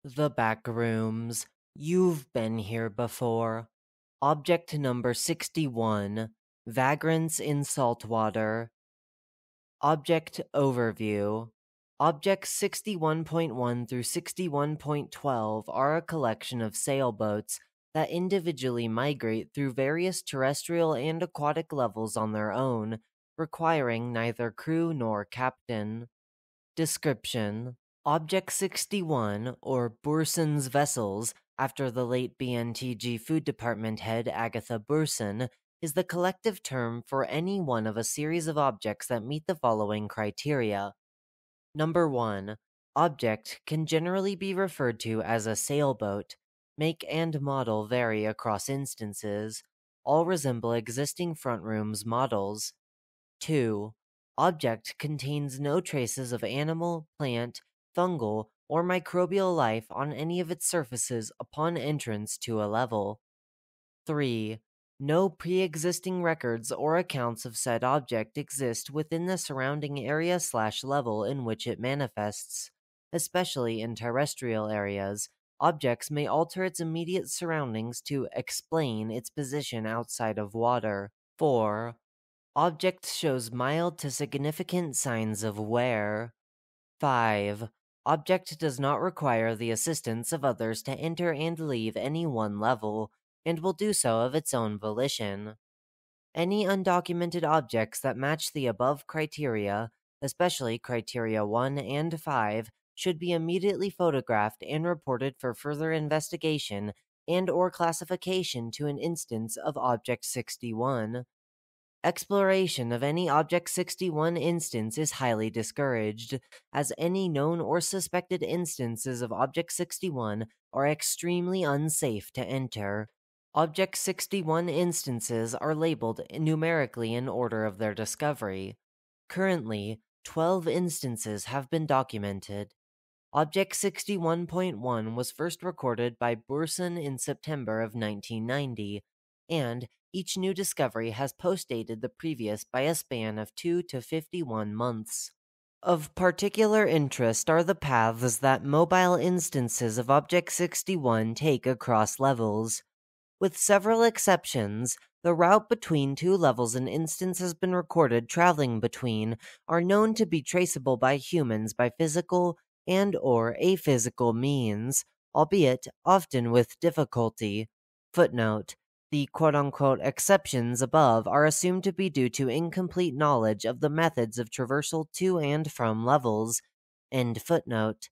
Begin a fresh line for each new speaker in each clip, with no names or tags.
The Backrooms. You've been here before. Object number 61. Vagrants in Saltwater. Object Overview. Objects 61.1 through 61.12 are a collection of sailboats that individually migrate through various terrestrial and aquatic levels on their own, requiring neither crew nor captain. Description: Object 61, or Burson's vessels, after the late BNTG Food Department head Agatha Burson, is the collective term for any one of a series of objects that meet the following criteria. Number 1. Object can generally be referred to as a sailboat. Make and model vary across instances. All resemble existing front rooms models. 2. Object contains no traces of animal, plant, fungal, or microbial life on any of its surfaces upon entrance to a level. 3. No pre-existing records or accounts of said object exist within the surrounding area/level in which it manifests. Especially in terrestrial areas, objects may alter its immediate surroundings to explain its position outside of water. 4. Object shows mild to significant signs of wear. 5. Object does not require the assistance of others to enter and leave any one level, and will do so of its own volition. Any undocumented objects that match the above criteria, especially criteria 1 and 5, should be immediately photographed and reported for further investigation and/or classification to an instance of Object 61. Exploration of any Object 61 instance is highly discouraged, as any known or suspected instances of Object 61 are extremely unsafe to enter. Object 61 instances are labeled numerically in order of their discovery. Currently, 12 instances have been documented. Object 61.1 was first recorded by Burson in September of 1990, and each new discovery has postdated the previous by a span of 2 to 51 months. Of particular interest are the paths that mobile instances of Object 61 take across levels. With several exceptions, the route between two levels an instance has been recorded traveling between are known to be traceable by humans by physical and/or aphysical means, albeit often with difficulty. Footnote: the quote-unquote exceptions above are assumed to be due to incomplete knowledge of the methods of traversal to and from levels. End footnote.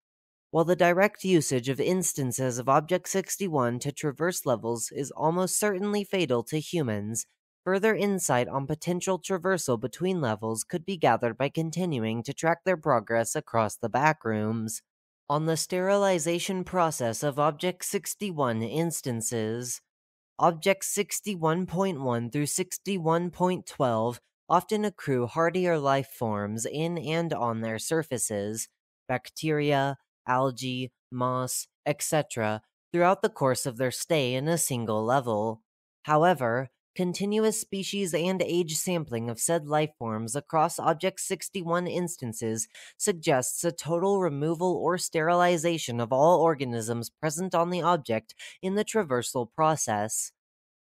While the direct usage of instances of Object 61 to traverse levels is almost certainly fatal to humans, further insight on potential traversal between levels could be gathered by continuing to track their progress across the backrooms. On the sterilization process of Object 61 instances, Objects 61.1 through 61.12 often accrue hardier life forms in and on their surfaces, bacteria, algae, moss, etc., throughout the course of their stay in a single level. However, continuous species and age sampling of said life forms across Object 61 instances suggests a total removal or sterilization of all organisms present on the object in the traversal process.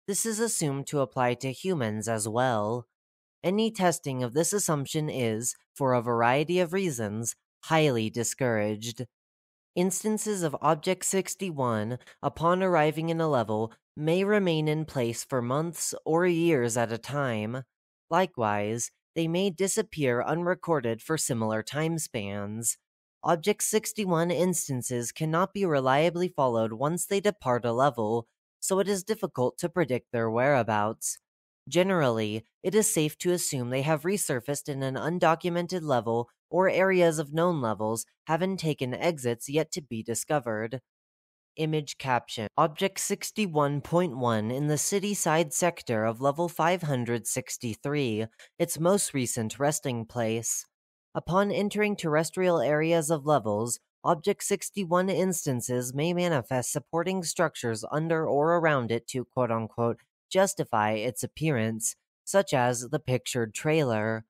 This is assumed to apply to humans as well. Any testing of this assumption is, for a variety of reasons, highly discouraged. Instances of Object 61, upon arriving in a level, may remain in place for months or years at a time. Likewise, they may disappear unrecorded for similar time spans. Object 61 instances cannot be reliably followed once they depart a level, so it is difficult to predict their whereabouts. Generally, it is safe to assume they have resurfaced in an undocumented level or areas of known levels, having taken exits yet to be discovered. Image caption: Object 61.1 in the city side sector of level 563, its most recent resting place. Upon entering terrestrial areas of levels, Object 61 instances may manifest supporting structures under or around it to quote-unquote justify its appearance, such as the pictured trailer.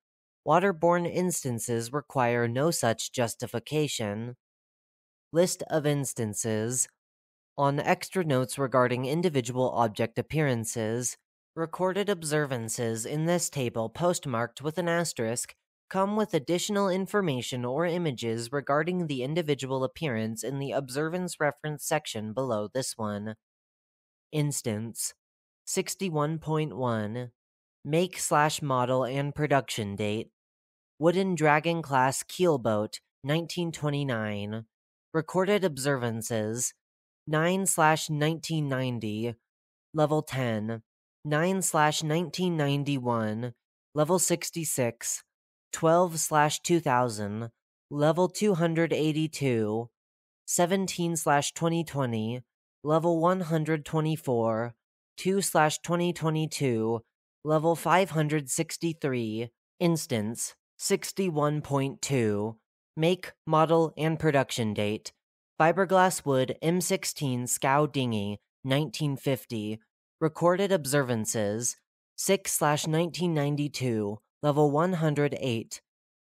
Waterborne instances require no such justification. List of instances. On extra notes regarding individual object appearances, recorded observances in this table postmarked with an asterisk come with additional information or images regarding the individual appearance in the observance reference section below this one. Instance 61.1 Make/model and production date Wooden Dragon Class Keelboat 1929 Recorded observances 9/1990 Level 10 9/1991 Level 66 12/2000 Level 282 17/2020 Level 124 2/2022 Level 563 Instance 61.2 Make, model, and production date Fiberglass wood M16 scow dinghy 1950 Recorded observances 6/1992 Level 108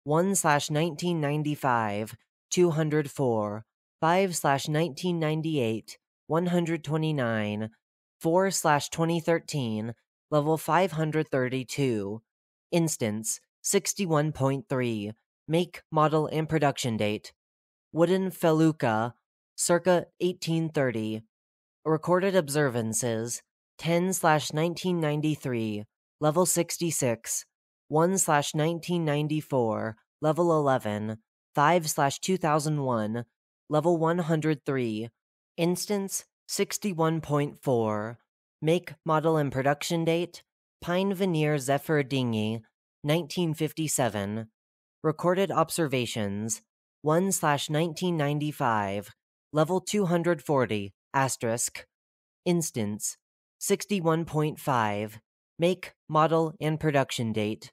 1/1995 204 5/1998 129 4/2013 Level 532 Instance 61.3 Make, model, and production date Wooden felucca circa 1830 Recorded observances 10/1993 Level 66 1/1994 Level 11 5/2001 Level 103 Instance 61.4 Make, model, and production date Pine veneer Zephyr dinghy 1957 Recorded observations 1/1995 Level 240 asterisk Instance 61.5 Make, model, and production date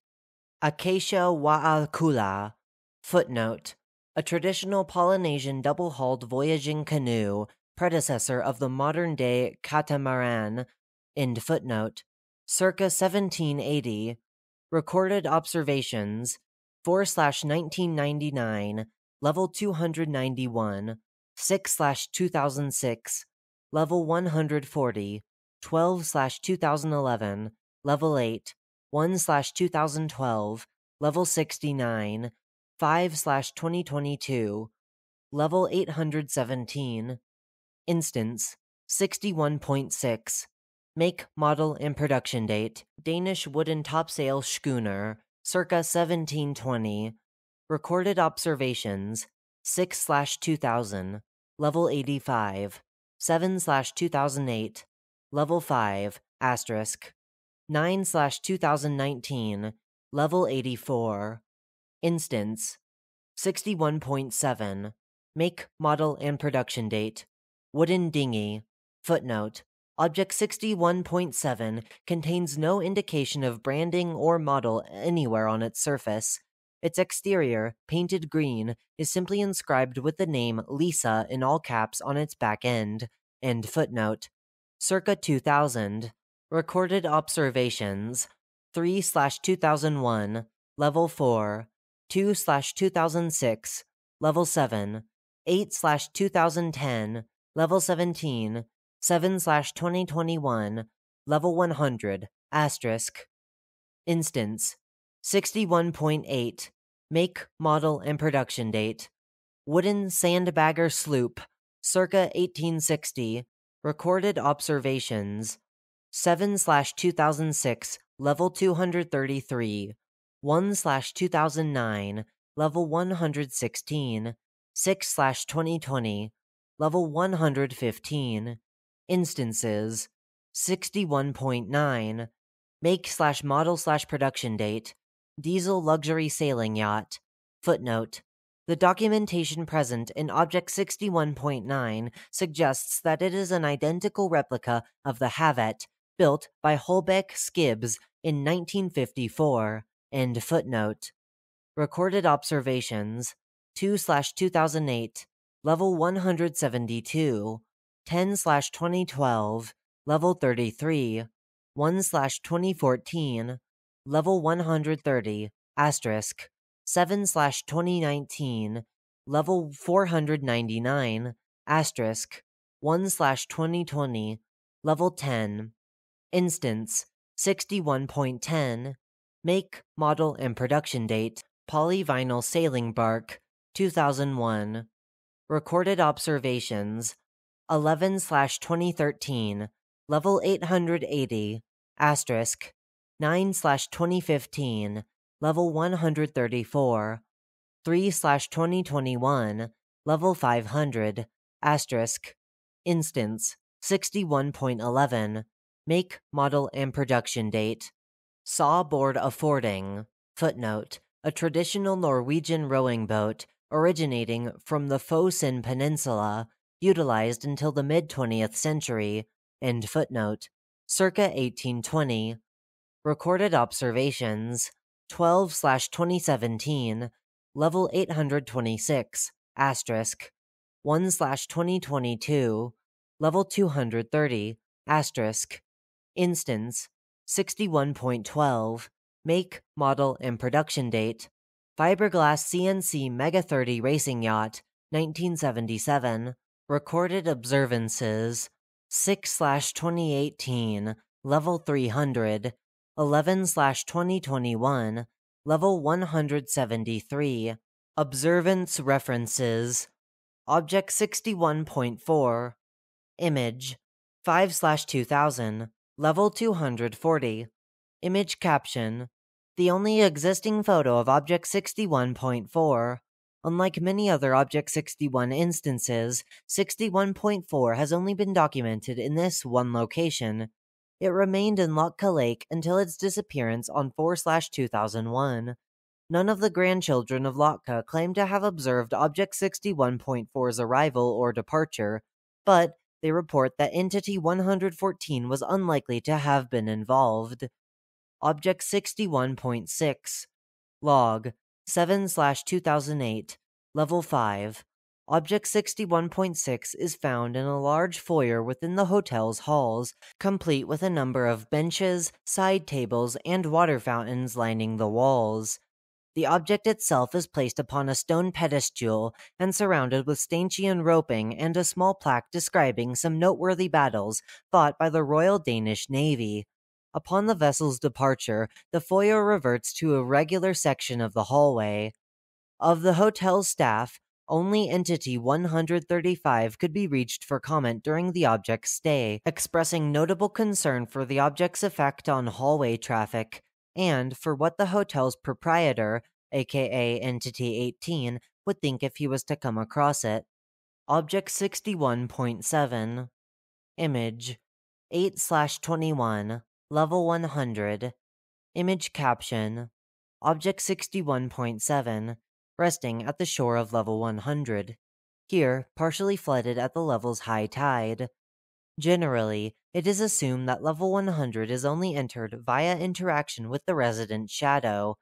Acacia wa'akula Footnote A traditional Polynesian double-hulled voyaging canoe, predecessor of the modern-day catamaran. End footnote. Circa 1780 Recorded observations 4/1999 Level 291 6/2006 Level 140 12/2011 Level 8 1/2012 Level 69 5/2022 Level 817 Instance 61.6 Make, model, and production date Danish wooden topsail schooner circa 1720 Recorded observations 6/2000 Level 85 7/2008 Level 5 asterisk 9/2019 Level 84 Instance 61.7 Make, model, and production date Wooden dinghy Footnote Object 61.7 contains no indication of branding or model anywhere on its surface. Its exterior, painted green, is simply inscribed with the name Lisa in all caps on its back end. End footnote. Circa 2000. Recorded observations 3/2001, Level 4, 2/2006, Level 7, 8/2010, Level 17, 7/2021, Level 100, asterisk. Instance 61.8 Make, model, and production date Wooden sandbagger sloop circa 1860 Recorded observations 7/2006 Level 233 1/2009 Level 116 6/2020 Level 115 Instances 61.9 Make/model/production date Diesel luxury sailing yacht Footnote The documentation present in Object 61.9 suggests that it is an identical replica of the Havet built by Hlibovych Skibbs in 1954. End footnote. Recorded observations 2/2008 Level 172 10/2012 Level 33 1/2014 Level 130 asterisk 7/2019 level 499, asterisk, 1/2020, level 10. Instance, 61.10, make, model, and production date, polyvinyl sailing bark, 2001. Recorded observations, 11/2013, level 880, asterisk, 9/2015, level 134, 3/2021, level 500, asterisk, instance, 61.11, make, model, and production date. Saw board affording, footnote, a traditional Norwegian rowing boat originating from the Fosen Peninsula, utilized until the mid-20th century, end footnote, circa 1820. Recorded observations, 12/2017, level 826, asterisk, 1/2022, level 230, asterisk, instance, 61.12, make, model, and production date, fiberglass CNC Mega 30 racing yacht, 1977, recorded observances, 6/2018, level 300, 11/2021, level 173, observance references, object 61.4, image, 5/2000, level 240, image caption, the only existing photo of object 61.4. Unlike many other object 61 instances, 61.4 has only been documented in this one location. It remained in Lotka Lake until its disappearance on 4/2001. None of the grandchildren of Lotka claim to have observed Object 61.4's arrival or departure, but they report that Entity 114 was unlikely to have been involved. Object 61.6, log 7/2008, level 5. Object 61.6 is found in a large foyer within the hotel's halls, complete with a number of benches, side tables, and water fountains lining the walls. The object itself is placed upon a stone pedestal and surrounded with stanchion roping and a small plaque describing some noteworthy battles fought by the Royal Danish Navy. Upon the vessel's departure, the foyer reverts to a regular section of the hallway. Of the hotel's staff, only Entity 135 could be reached for comment during the object's stay, expressing notable concern for the object's effect on hallway traffic, and for what the hotel's proprietor, aka Entity 18, would think if he was to come across it. Object 61.7, image, 8/21, level 100, image caption, Object 61.7, resting at the shore of level 100. Here, partially flooded at the level's high tide. Generally, it is assumed that level 100 is only entered via interaction with the resident shadow.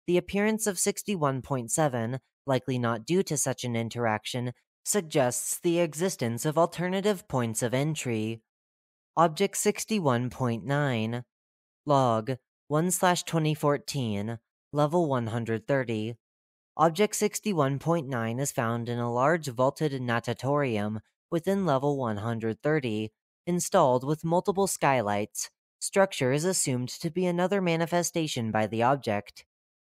The appearance of 61.7, likely not due to such an interaction, suggests the existence of alternative points of entry. Object 61.9, log 1/2014, level 130. Object 61.9 is found in a large vaulted natatorium within level 130, installed with multiple skylights. Structure is assumed to be another manifestation by the object.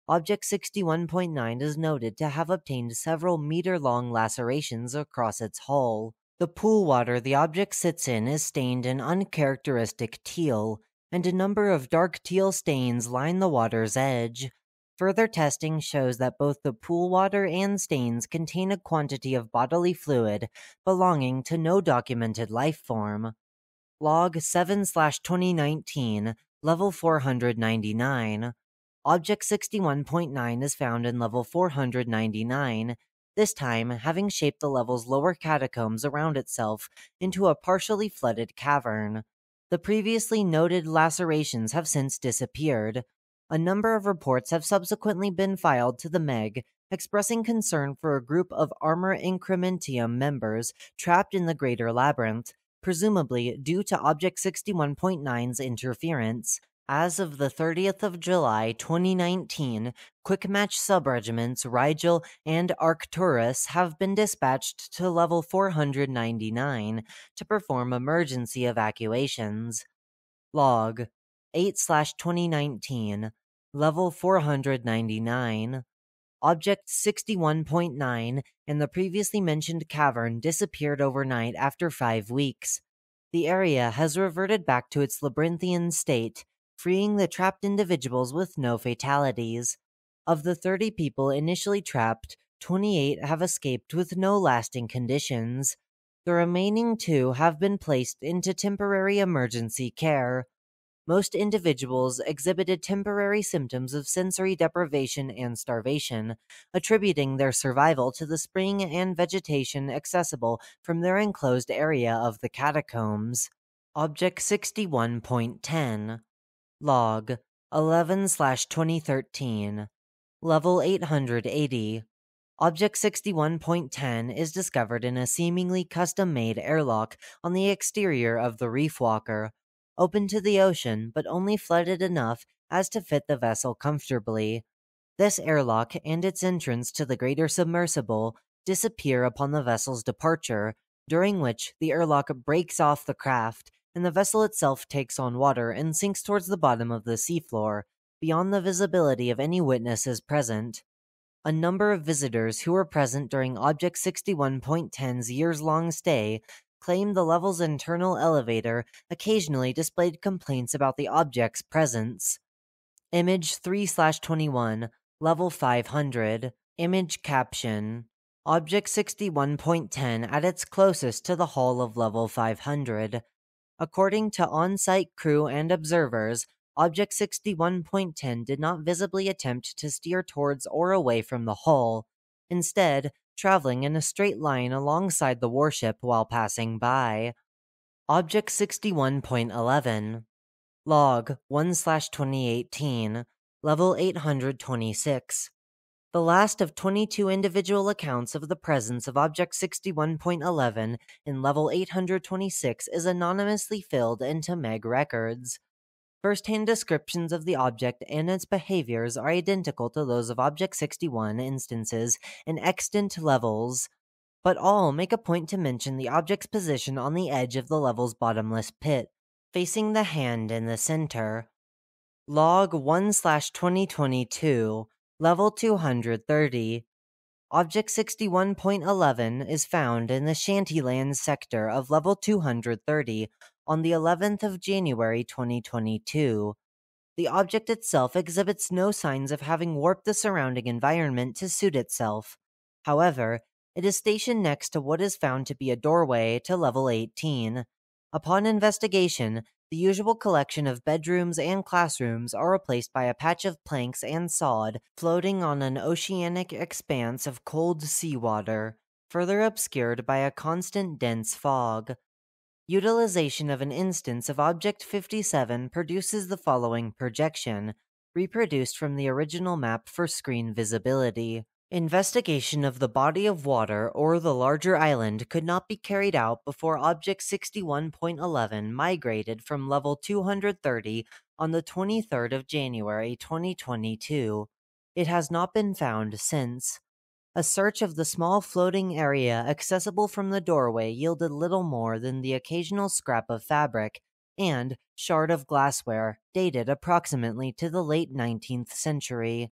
Object 61.9 is noted to have obtained several meter-long lacerations across its hull. The pool water the object sits in is stained an uncharacteristic teal, and a number of dark teal stains line the water's edge. Further testing shows that both the pool water and stains contain a quantity of bodily fluid belonging to no documented life form. Log 7/2019, level 499. Object 61.9 is found in level 499, this time having shaped the level's lower catacombs around itself into a partially flooded cavern. The previously noted lacerations have since disappeared. A number of reports have subsequently been filed to the MEG expressing concern for a group of Armor Incrementium members trapped in the Greater Labyrinth, presumably due to Object 61.9's interference. As of the 30th of July 2019, Quick Match subregiments Rigel and Arcturus have been dispatched to level 499 to perform emergency evacuations. Log 8/2019, level 499. Object 61.9 and the previously mentioned cavern disappeared overnight after 5 weeks. The area has reverted back to its labyrinthian state, freeing the trapped individuals with no fatalities. Of the 30 people initially trapped, 28 have escaped with no lasting conditions. The remaining 2 have been placed into temporary emergency care. Most individuals exhibited temporary symptoms of sensory deprivation and starvation, attributing their survival to the spring and vegetation accessible from their enclosed area of the catacombs. Object 61.10 Log 11/2013 Level 880 Object 61.10 is discovered in a seemingly custom-made airlock on the exterior of the Reef Walker, open to the ocean but only flooded enough as to fit the vessel comfortably. This airlock and its entrance to the greater submersible disappear upon the vessel's departure, during which the airlock breaks off the craft and the vessel itself takes on water and sinks towards the bottom of the seafloor, beyond the visibility of any witnesses present. A number of visitors who were present during Object 61.10's years-long stay claimed the level's internal elevator occasionally displayed complaints about the object's presence. Image 3/21, Level 500. Image caption. Object 61.10 at its closest to the hull of Level 500. According to on-site crew and observers, Object 61.10 did not visibly attempt to steer towards or away from the hull, instead traveling in a straight line alongside the warship while passing by. Object 61.11 Log 1/2018 Level 826 The last of 22 individual accounts of the presence of Object 61.11 in Level 826 is anonymously filled into Meg records. First-hand descriptions of the object and its behaviors are identical to those of Object 61 instances in extant levels, but all make a point to mention the object's position on the edge of the level's bottomless pit, facing the hand in the center. Log 1/2022, Level 230. Object 61.11 is found in the Shantylands sector of Level 230 on the 11th of January 2022. The object itself exhibits no signs of having warped the surrounding environment to suit itself. However, it is stationed next to what is found to be a doorway to Level 18. Upon investigation, the usual collection of bedrooms and classrooms are replaced by a patch of planks and sod floating on an oceanic expanse of cold seawater, further obscured by a constant dense fog. Utilization of an instance of Object 57 produces the following projection, reproduced from the original map for screen visibility. Investigation of the body of water or the larger island could not be carried out before Object 61.11 migrated from Level 230 on the 23rd of January 2022. It has not been found since. A search of the small floating area accessible from the doorway yielded little more than the occasional scrap of fabric and shard of glassware dated approximately to the late 19th century.